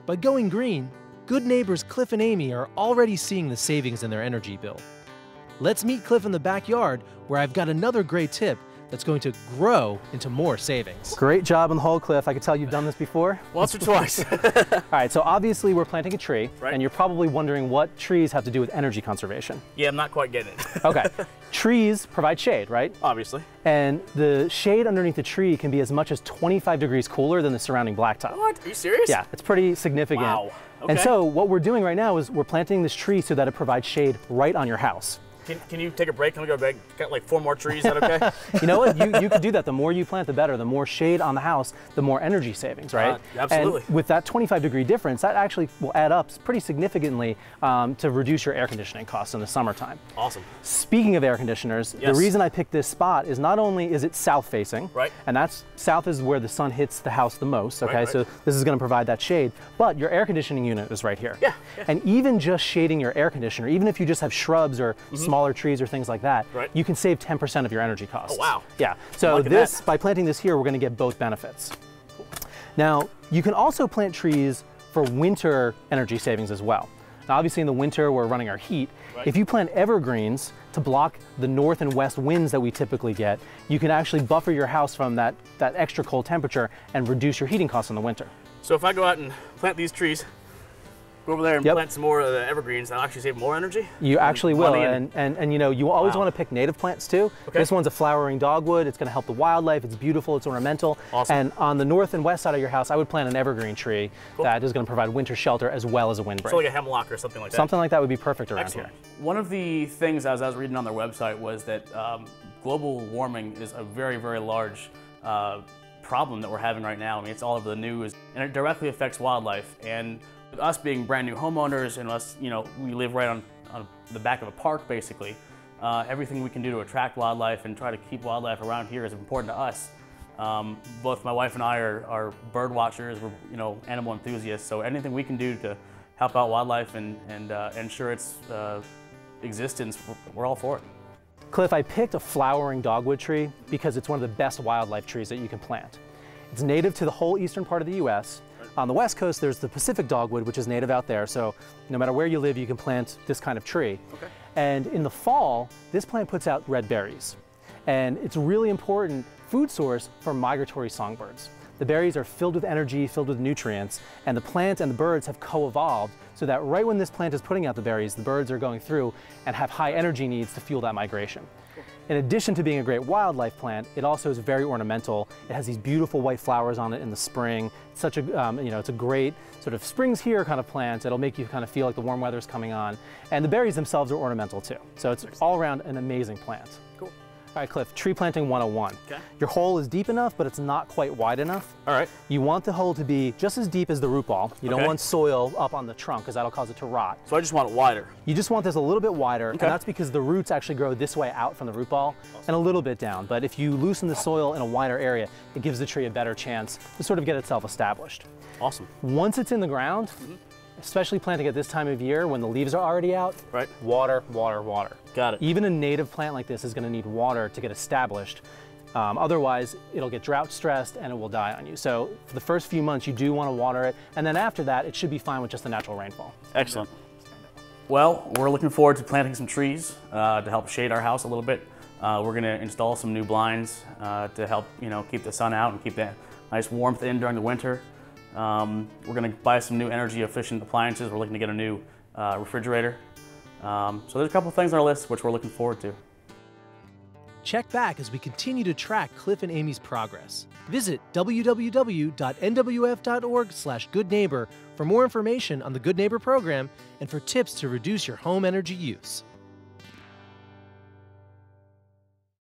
By going green, good neighbors Cliff and Amy are already seeing the savings in their energy bill. Let's meet Cliff in the backyard, where I've got another great tip that's going to grow into more savings. Great job on the whole, Cliff. I can tell you've done this before. Once or twice. All right, so obviously we're planting a tree, right. And you're probably wondering what trees have to do with energy conservation. Yeah, I'm not quite getting it. Okay, trees provide shade, right? Obviously. And the shade underneath the tree can be as much as 25 degrees cooler than the surrounding blacktop. What? Are you serious? Yeah, it's pretty significant. Wow. Okay. And so what we're doing right now is we're planting this tree so that it provides shade right on your house. Can you take a break? Can we go back? Got like 4 more trees, is that okay? You know what, you could do that. The more you plant, the better. The more shade on the house, the more energy savings, right? Absolutely. And with that 25-degree difference, that actually will add up pretty significantly to reduce your air conditioning costs in the summertime. Awesome. Speaking of air conditioners, yes. The reason I picked this spot is not only is it south facing, right. And that's south is where the sun hits the house the most, okay? Right. So this is gonna provide that shade, but your air conditioning unit is right here. Yeah. And even just shading your air conditioner, even if you just have shrubs or smaller trees or things like that, right. You can save 10% of your energy costs. Oh, wow. Yeah, so by planting this here, we're gonna get both benefits. Cool. Now, you can also plant trees for winter energy savings as well. Now, obviously in the winter, we're running our heat. Right. If you plant evergreens to block the north and west winds that we typically get, you can actually buffer your house from that extra cold temperature and reduce your heating costs in the winter. So if I go out and plant these trees, go over there and plant some more of the evergreens, I'll actually save more energy? You actually will, and you know, you always want to pick native plants too. Okay. This one's a flowering dogwood. It's going to help the wildlife. It's beautiful. It's ornamental. Awesome. And on the north and west side of your house, I would plant an evergreen tree that is going to provide winter shelter as well as a windbreak. So like a hemlock or something like that? Something like that would be perfect around here. One of the things as I was reading on their website was that global warming is a very, very large problem that we're having right now. I mean, it's all over the news, and it directly affects wildlife. And with us being brand new homeowners, and us, you know, we live right on the back of a park, basically. Everything we can do to attract wildlife and try to keep wildlife around here is important to us. Both my wife and I are bird watchers. We're, you know, animal enthusiasts. So anything we can do to help out wildlife and ensure its existence, we're all for it. Cliff, I picked a flowering dogwood tree because it's one of the best wildlife trees that you can plant. It's native to the whole eastern part of the U.S. On the west coast, there's the Pacific dogwood, which is native out there. So no matter where you live, you can plant this kind of tree. Okay. And in the fall, this plant puts out red berries. And it's a really important food source for migratory songbirds. The berries are filled with energy, filled with nutrients, and the plant and the birds have co-evolved so that right when this plant is putting out the berries, the birds are going through and have high energy needs to fuel that migration. In addition to being a great wildlife plant, it also is very ornamental. It has these beautiful white flowers on it in the spring. It's such a, you know, it's a great sort of spring's here kind of plant. It'll make you kind of feel like the warm weather's coming on. And the berries themselves are ornamental too. So it's all around an amazing plant. Cool. All right, Cliff, tree planting 101. Okay. Your hole is deep enough, but it's not quite wide enough. All right. You want the hole to be just as deep as the root ball. You don't want soil up on the trunk because that'll cause it to rot. So I just want it wider. You just want this a little bit wider, and that's because the roots actually grow this way out from the root ball and a little bit down. But if you loosen the soil in a wider area, it gives the tree a better chance to sort of get itself established. Awesome. Once it's in the ground, especially planting at this time of year when the leaves are already out, water, water, water. Got it. Even a native plant like this is going to need water to get established. Otherwise, it'll get drought stressed and it will die on you. So for the first few months, you do want to water it. And then after that, it should be fine with just the natural rainfall. Excellent. Well, we're looking forward to planting some trees to help shade our house a little bit. We're going to install some new blinds to help, you know, keep the sun out and keep that nice warmth in during the winter. We're going to buy some new energy efficient appliances. We're looking to get a new refrigerator. So there's a couple things on our list which we're looking forward to. Check back as we continue to track Cliff and Amy's progress. Visit www.nwf.org/goodneighbor for more information on the Good Neighbor program and for tips to reduce your home energy use.